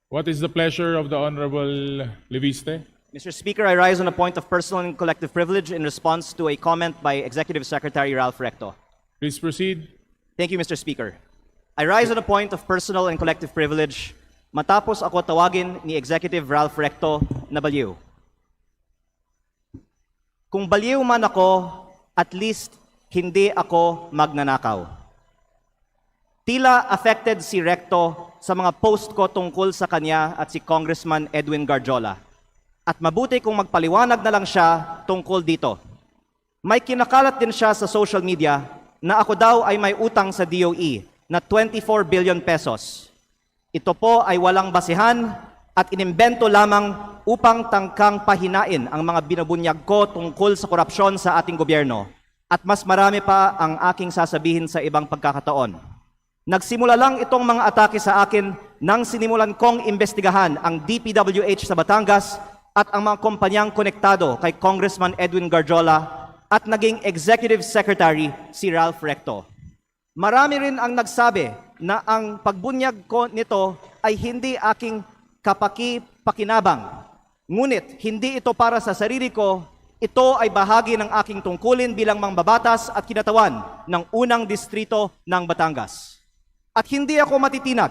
What is the pleasure of the Honorable Leviste? Mr. Speaker, I rise on a point of personal and collective privilege in response to a comment by Executive Secretary Ralph Recto. Please proceed. Thank you, Mr. Speaker. I rise on a point of personal and collective privilege matapos ako tawagin ni Executive Ralph Recto na baliw. Kung baliw man ako, at least hindi ako magnanakaw. Tila affected si Recto sa mga post ko tungkol sa kanya at si Congressman Edwin Garjola. At mabuti kung magpaliwanag na lang siya tungkol dito. May kinakalat din siya sa social media na ako daw ay may utang sa DOE na 24 billion pesos. Ito po ay walang basihan at inimbento lamang upang tangkang pahinain ang mga binubunyag ko tungkol sa korupsyon sa ating gobyerno. At mas marami pa ang aking sasabihin sa ibang pagkakataon. Nagsimula lang itong mga atake sa akin nang sinimulan kong imbestigahan ang DPWH sa Batangas at ang mga kumpanyang konektado kay Congressman Edwin Garjola at naging Executive Secretary si Ralph Recto. Marami rin ang nagsabi na ang pagbunyag ko nito ay hindi aking kapaki-pakinabang. Ngunit hindi ito para sa sarili ko, ito ay bahagi ng aking tungkulin bilang mangbabatas at kinatawan ng unang distrito ng Batangas. At hindi ako matitinag,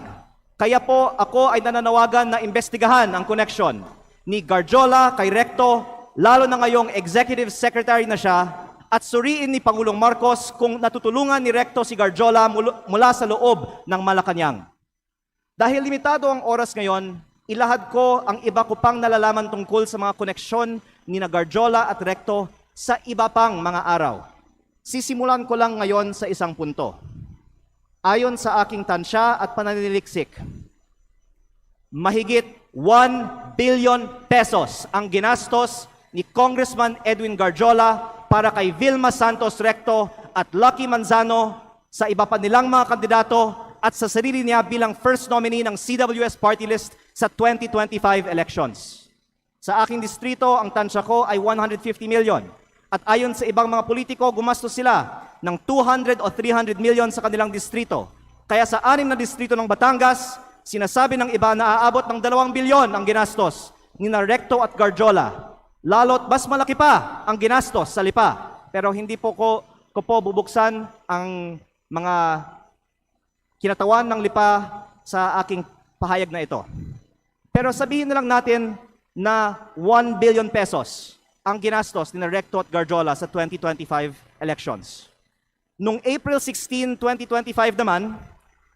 kaya po ako ay nananawagan na imbestigahan ang koneksyon ni Garjola kay Recto, lalo na ngayong Executive Secretary na siya, at suriin ni Pangulong Marcos kung natutulungan ni Recto si Garjola mula sa loob ng Malacanang. Dahil limitado ang oras ngayon, ilahad ko ang iba ko pang nalalaman tungkol sa mga koneksyon ni Garjola at Recto sa iba pang mga araw. Sisimulan ko lang ngayon sa isang punto. Ayon sa aking tansya at pananiliksik, mahigit 1 billion pesos ang ginastos ni Congressman Edwin Garjola para kay Vilma Santos Recto at Lucky Manzano sa iba pa nilang mga kandidato at sa sarili niya bilang first nominee ng CWS party list sa 2025 elections. Sa aking distrito, ang tansya ko ay 150 million. At ayon sa ibang mga politiko, gumastos sila ng 200 o 300 million sa kanilang distrito. Kaya sa 6 na distrito ng Batangas, sinasabi ng iba na aabot ng 2 bilyon ang ginastos ni Recto at Garjola. Lalo't mas malaki pa ang ginastos sa Lipa. Pero hindi po ko bubuksan ang mga kinatawan ng Lipa sa aking pahayag na ito. Pero sabihin na lang natin na 1 billion pesos ang ginastos ni Recto at Garjola sa 2025 elections. Noong April 16, 2025 naman,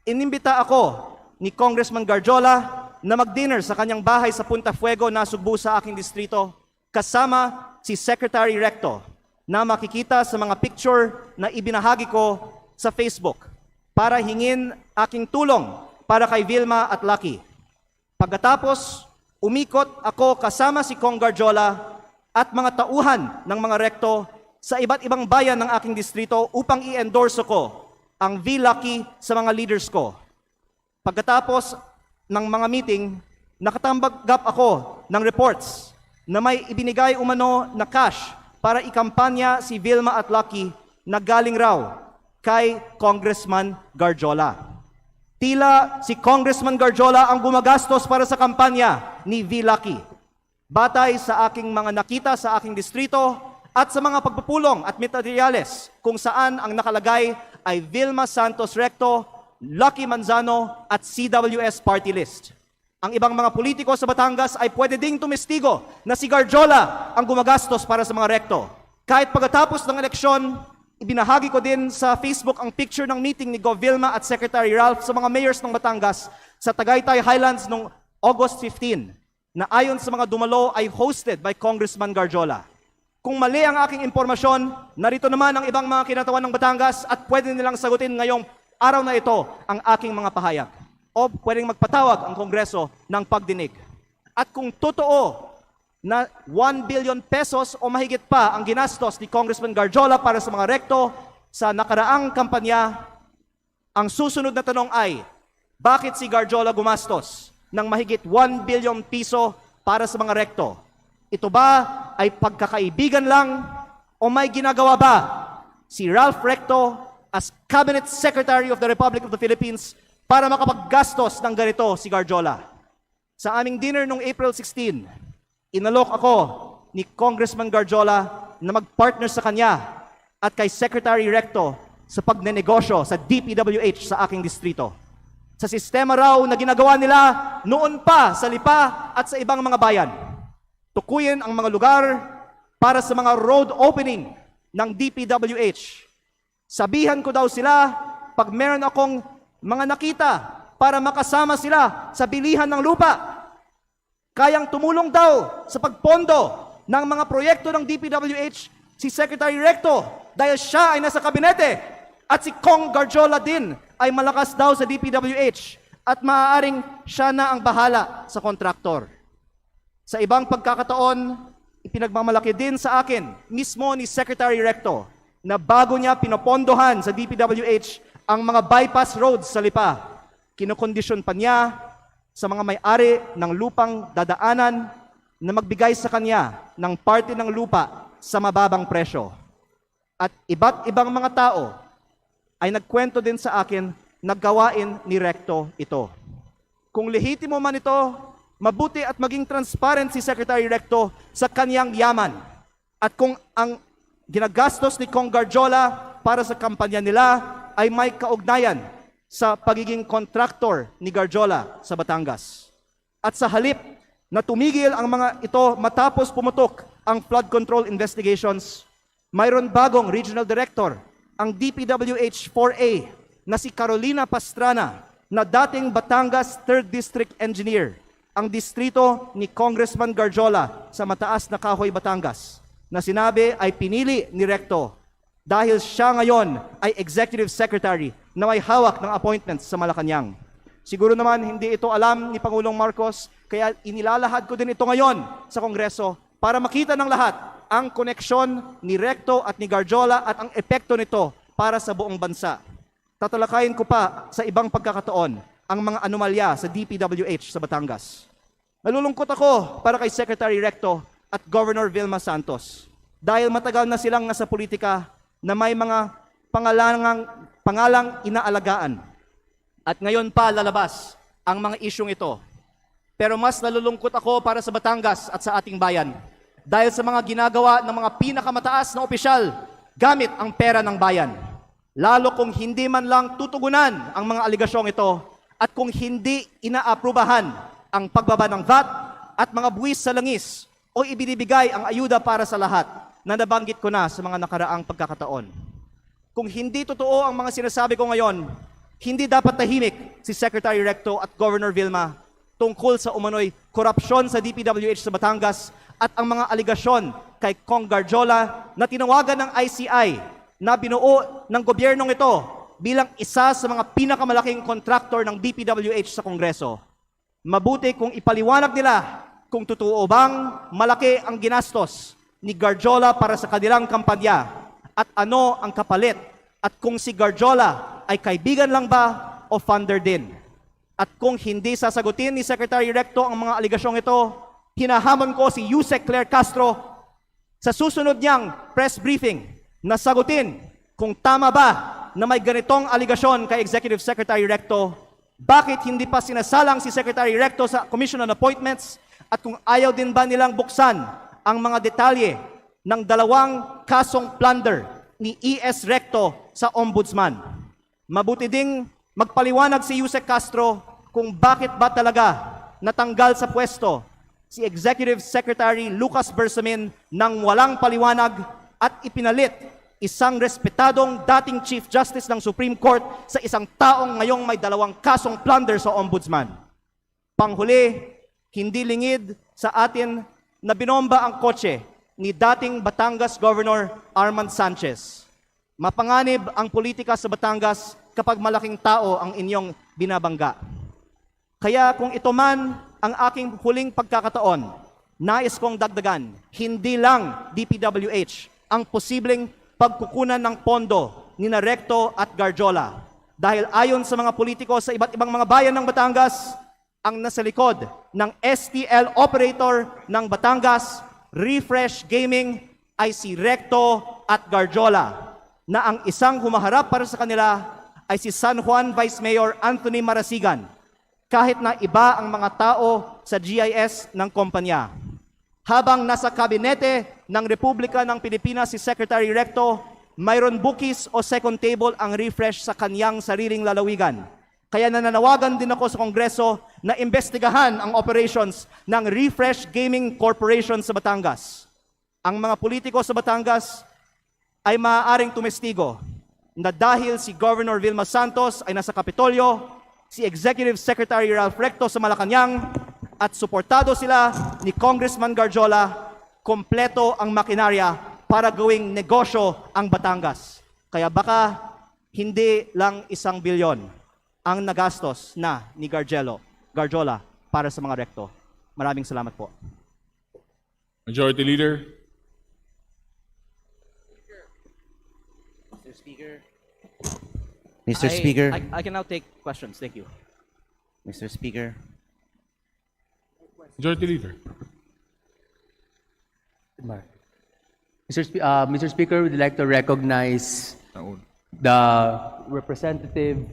inimbita ako ni Congressman Garjola na mag-dinner sa kanyang bahay sa Punta Fuego na Sugbo sa aking distrito kasama si Secretary Recto na makikita sa mga picture na ibinahagi ko sa Facebook para hingin aking tulong para kay Vilma at Lucky. Pagkatapos, umikot ako kasama si Cong Garjola at mga tauhan ng mga Recto sa iba't ibang bayan ng aking distrito upang i-endorse ko ang V-Lucky sa mga leaders ko. Pagkatapos ng mga meeting, nakatanggap ako ng reports na may ibinigay umano na cash para ikampanya si Vilma at Lucky na galing raw kay Congressman Garjola. Tila si Congressman Garjola ang gumagastos para sa kampanya ni V-Lucky. Batay sa aking mga nakita sa aking distrito at sa mga pagpupulong at materyales kung saan ang nakalagay ay Vilma Santos Recto, Lucky Manzano at CWS party list. Ang ibang mga politiko sa Batangas ay pwede ding tumestigo na si Garjola ang gumagastos para sa mga Recto. Kahit pagkatapos ng eleksyon, ibinahagi ko din sa Facebook ang picture ng meeting ni Gov. Vilma at Secretary Ralph sa mga mayors ng Batangas sa Tagaytay Highlands noong August 15 na ayon sa mga dumalo ay hosted by Congressman Garjola. Kung mali ang aking impormasyon, narito naman ang ibang mga kinatawan ng Batangas at pwede nilang sagutin ngayong araw na ito ang aking mga pahayag. O pwedeng magpatawag ang Kongreso ng pagdinig. At kung totoo na 1 billion pesos o mahigit pa ang ginastos ni Congressman Garjola para sa mga Recto sa nakaraang kampanya, ang susunod na tanong ay, bakit si Garjola gumastos ng mahigit 1 billion piso para sa mga Recto? Ito ba ay pagkakaibigan lang o may ginagawa ba si Ralph Recto as Cabinet Secretary of the Republic of the Philippines para makapaggastos ng ganito si Garjola? Sa aming dinner noong April 16, inalok ako ni Congressman Garjola na mag-partner sa kanya at kay Secretary Recto sa pagnenegosyo sa DPWH sa aking distrito. Sa sistema raw na ginagawa nila noon pa sa Lipa at sa ibang mga bayan. Tukuyin ang mga lugar para sa mga road opening ng DPWH. Sabihan ko daw sila pag meron akong mga nakita para makasama sila sa bilihan ng lupa. Kayang tumulong daw sa pagpondo ng mga proyekto ng DPWH si Secretary Recto dahil siya ay nasa kabinete at si Kong Garjola din ay malakas daw sa DPWH at maaaring siya na ang bahala sa kontraktor. Sa ibang pagkakataon, ipinagmamalaki din sa akin mismo ni Secretary Recto na bago niya pinopondohan sa DPWH ang mga bypass roads sa Lipa, kinokondisyon pa niya sa mga may-ari ng lupang dadaanan na magbigay sa kanya ng parte ng lupa sa mababang presyo. At iba't ibang mga tao ay nagkwento din sa akin na gawain ni Recto ito. Kung lehitimo man ito, mabuti at maging transparent si Secretary Recto sa kanyang yaman. At kung ang ginagastos ni Kong Garjola para sa kampanya nila ay may kaugnayan sa pagiging kontraktor ni Garjola sa Batangas. At sa halip na tumigil ang mga ito matapos pumutok ang flood control investigations, mayroon bagong regional director, ang DPWH 4A na si Carolina Pastrana na dating Batangas 3rd District Engineer, ang distrito ni Congressman Garjola sa Mataas na Kahoy, Batangas, na sinabi ay pinili ni Recto dahil siya ngayon ay Executive Secretary na may hawak ng appointments sa Malacanang. Siguro naman hindi ito alam ni Pangulong Marcos, kaya inilalahad ko din ito ngayon sa Kongreso para makita ng lahat ang koneksyon ni Recto at ni Garjola at ang epekto nito para sa buong bansa. Tatalakayin ko pa sa ibang pagkakataon ang mga anomalya sa DPWH sa Batangas. Nalulungkot ako para kay Secretary Recto at Governor Vilma Santos dahil matagal na silang nasa politika na may mga pangalang inaalagaan. At ngayon pa lalabas ang mga isyong ito. Pero mas nalulungkot ako para sa Batangas at sa ating bayan dahil sa mga ginagawa ng mga pinakamataas na opisyal gamit ang pera ng bayan. Lalo kung hindi man lang tutugunan ang mga aligasyong ito at kung hindi inaaprubahan ang pagbaba ng VAT at mga buwis sa langis o ibinibigay ang ayuda para sa lahat na nabanggit ko na sa mga nakaraang pagkakataon. Kung hindi totoo ang mga sinasabi ko ngayon, hindi dapat tahimik si Secretary Recto at Governor Vilma tungkol sa umano'y korupsyon sa DPWH sa Batangas at ang mga aligasyon kay Kong Garjola na tinawagan ng ICI na binuo ng gobyernong ito bilang isa sa mga pinakamalaking kontraktor ng DPWH sa Kongreso. Mabuti kung ipaliwanag nila kung totoo bang malaki ang ginastos ni Garjola para sa kanilang kampanya at ano ang kapalit at kung si Garjola ay kaibigan lang ba o funder din. At kung hindi sasagutin ni Secretary Recto ang mga aligasyong ito, hinahamon ko si Yusek Claire Castro sa susunod niyang press briefing na sagutin kung tama ba na may ganitong aligasyon kay Executive Secretary Recto, bakit hindi pa sinasalang si Secretary Recto sa Commission on Appointments at kung ayaw din ba nilang buksan ang mga detalye ng 2 kasong plunder ni E.S. Recto sa Ombudsman. Mabuti ding magpaliwanag si Yusek Castro kung bakit ba talaga natanggal sa pwesto si Executive Secretary Lucas Bersamin nang walang paliwanag at ipinalit isang respetadong dating Chief Justice ng Supreme Court sa isang taong ngayong may 2 kasong plunder sa Ombudsman. Panghuli, hindi lingid sa atin na binomba ang kotse ni dating Batangas Governor Armand Sanchez. Mapanganib ang politika sa Batangas kapag malaking tao ang inyong binabangga. Kaya kung ito man ang aking huling pagkakataon, nais kong dagdagan, hindi lang DPWH ang posibleng pagkukunan ng pondo ni Recto at Garjola. Dahil ayon sa mga politiko sa iba't ibang mga bayan ng Batangas, ang nasa likod ng STL operator ng Batangas, Refresh Gaming, ay si Recto at Garjola, na ang isang humaharap para sa kanila ay si San Juan Vice Mayor Anthony Marasigan. kahit na iba ang mga tao sa GIS ng kumpanya. Habang nasa kabinete ng Republika ng Pilipinas si Secretary Recto, mayroon bookies o second table ang refresh sa kanyang sariling lalawigan. Kaya nananawagan din ako sa Kongreso na imbestigahan ang operations ng Refresh Gaming Corporation sa Batangas. Ang mga politiko sa Batangas ay maaaring tumestigo na dahil si Governor Vilma Santos ay nasa Kapitolyo, si Executive Secretary Ralph Recto sa Malacanang, at suportado sila ni Congressman Garjola, kompleto ang makinarya para gawing negosyo ang Batangas. Kaya baka hindi lang 1 bilyon ang nagastos na ni Garjola para sa mga Recto. Maraming salamat po. Majority Leader. Mr. Speaker. Mr. Speaker. I can now take questions. Thank you. Mr. Speaker. Majority Leader. Mr. Speaker, we'd like to recognize Naun. the representative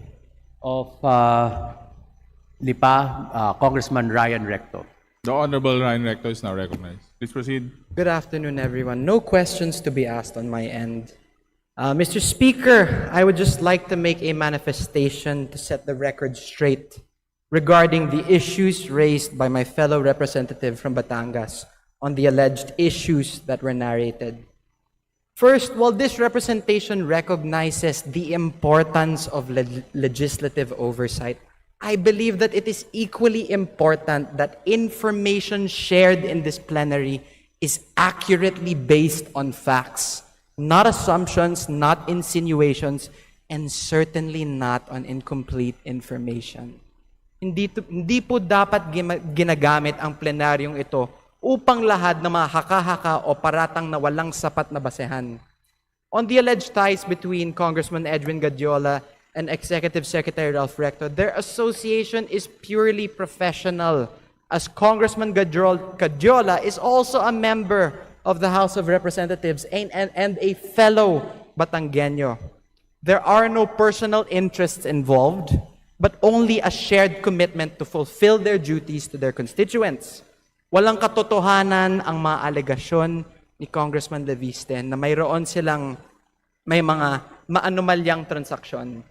of Lipa, Congressman Ryan Recto. The Honorable Ryan Recto is now recognized. Please proceed. Good afternoon, everyone. No questions to be asked on my end. Mr. Speaker, I would just like to make a manifestation to set the record straight regarding the issues raised by my fellow representative from Batangas on the alleged issues that were narrated. First, while this representation recognizes the importance of legislative oversight, I believe that it is equally important that information shared in this plenary is accurately based on facts, not assumptions, not insinuations, and certainly not on incomplete information. Hindi po dapat ginagamit ang plenaryong ito upang lahat na mga haka-haka o paratang na walang sapat na basehan. On the alleged ties between Congressman Edwin Gadiola and Executive Secretary Ralph Recto, their association is purely professional, as Congressman Gadiola is also a member of the House of Representatives and a fellow Batangueño. There are no personal interests involved, but only a shared commitment to fulfill their duties to their constituents. Walang katotohanan ang mga alegasyon ni Congressman Leviste na mayroon silang may mga maanumalyang transaksyon.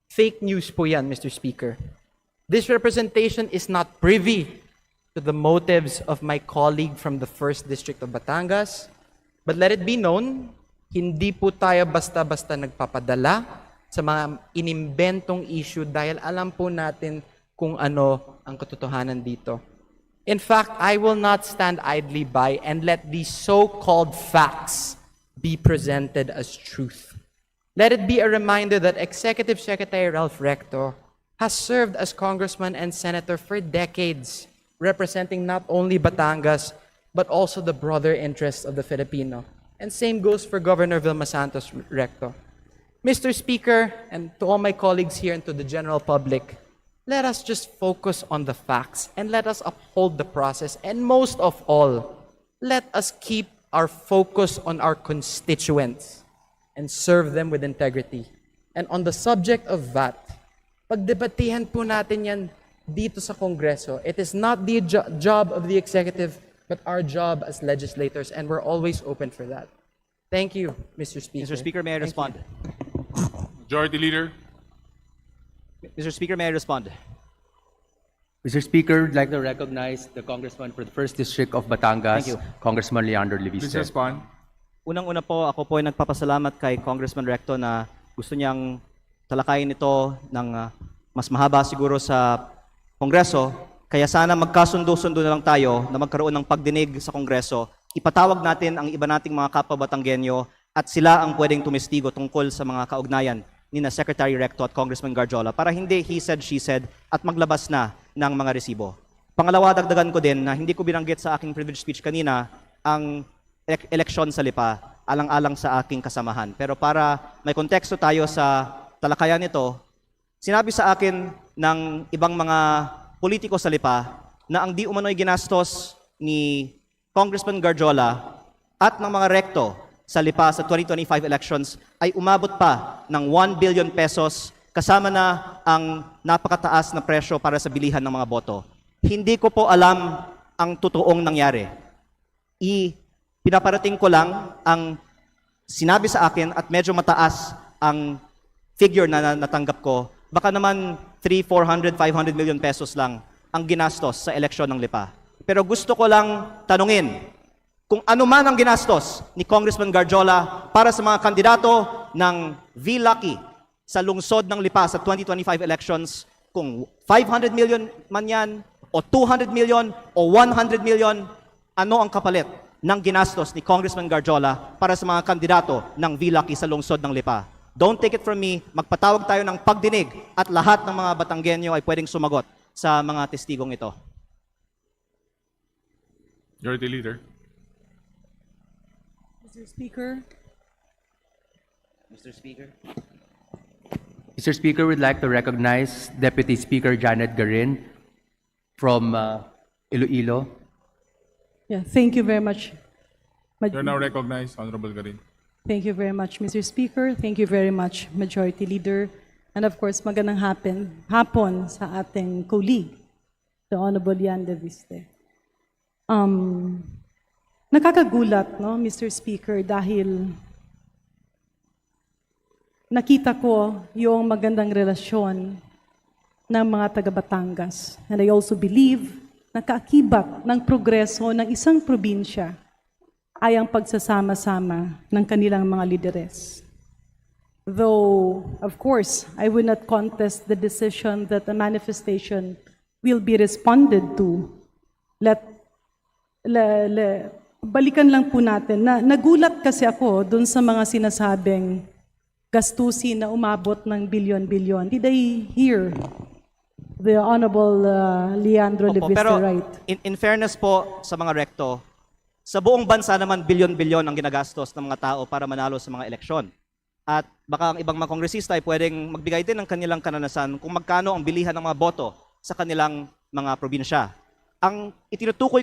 Fake news po yan, Mr. Speaker. This representation is not privy to the motives of my colleague from the 1st District of Batangas, but let it be known, hindi po tayo basta-basta nagpapadala sa mga inimbentong issue dahil alam po natin kung ano ang katotohanan dito. In fact, I will not stand idly by and let these so-called facts be presented as truth. Let it be a reminder that Executive Secretary Ralph Recto has served as congressman and senator for decades, representing not only Batangas, but also the broader interests of the Filipino. And same goes for Governor Vilma Santos Recto. Mr. Speaker, and to all my colleagues here and to the general public, let us just focus on the facts and let us uphold the process. And most of all, let us keep our focus on our constituents and serve them with integrity. And on the subject of VAT, pagdebatehan po natin yan dito sa Kongreso. It is not the job of the executive, but our job as legislators, and we're always open for that. Thank you, Mr. Speaker. Mr. Speaker, may I respond? Majority Leader. Mr. Speaker, may I respond? Mr. Speaker, I'd like to recognize the Congressman for the 1st District of Batangas, Thank you. Congressman Leandro Please Leviste. respond. Unang-una po, ako po ay nagpapasalamat kay Congressman Recto na gusto niyang talakayin ito ng mas mahaba siguro sa Kongreso. Kaya sana magkasundo-sundo na lang tayo na magkaroon ng pagdinig sa Kongreso. Ipatawag natin ang iba nating mga kapwa Batanggenyo at sila ang pwedeng tumestigo tungkol sa mga kaugnayan ni na Secretary Recto at Congressman Garjola para hindi he said, she said at maglabas na ng mga resibo. Pangalawa, dagdagan ko din na hindi ko binanggit sa aking privilege speech kanina ang eleksyon sa Lipa, alang-alang sa aking kasamahan. Pero para may konteksto tayo sa talakayan nito, sinabi sa akin ng ibang mga politiko sa Lipa na ang di umano'y ginastos ni Congressman Garjola at ng mga Recto sa Lipa sa 2025 elections ay umabot pa ng 1 billion pesos kasama na ang napakataas na presyo para sa bilihan ng mga boto. Hindi ko po alam ang totoong nangyari. Pinaparating ko lang ang sinabi sa akin at medyo mataas ang figure na natanggap ko. Baka naman 300, 400, 500 million pesos lang ang ginastos sa eleksyon ng Lipa. Pero gusto ko lang tanungin kung ano man ang ginastos ni Congressman Garjola para sa mga kandidato ng V-Lucky sa lungsod ng Lipa sa 2025 elections, kung 500 million man yan, o 200 million, o 100 million, ano ang kapalit ng ginastos ni Congressman Garjola para sa mga kandidato ng V-Lucky sa lungsod ng Lipa? Don't take it from me, magpatawag tayo ng pagdinig at lahat ng mga Batanggenyo ay pwedeng sumagot sa mga testigong ito. Majority Leader. Mr. Speaker, Mr. Speaker. Mr. Speaker, we'd like to recognize Deputy Speaker Janet Garin from Iloilo. yeah, thank you very much. You're now recognized, Honorable Garin. Thank you very much, Mr. Speaker. Thank you very much, Majority Leader. And of course, magandang hapon sa ating colleague, the Honorable Yan De Viste. Nakakagulat, no, Mr. Speaker, dahil nakita ko yung magandang relasyon ng mga taga-Batangas. And I also believe na kaakibat ng progreso ng isang probinsya ay ang pagsasama-sama ng kanilang mga lideres. Though, of course, I will not contest the decision that the manifestation will be responded to. Balikan lang po natin na nagulat kasi ako dun sa mga sinasabing gastusin na umabot ng bilyon-bilyon. Did I hear the Honorable Leandro Opo, Leviste pero right? in fairness po sa mga rekto, sa buong bansa naman bilyon-bilyon ang ginagastos ng mga tao para manalo sa mga eleksyon. At baka ang ibang mga kongresista ay pwedeng magbigay din ng kanilang kananasan kung magkano ang bilihan ng mga boto sa kanilang mga probinsya. Ang itinutukoy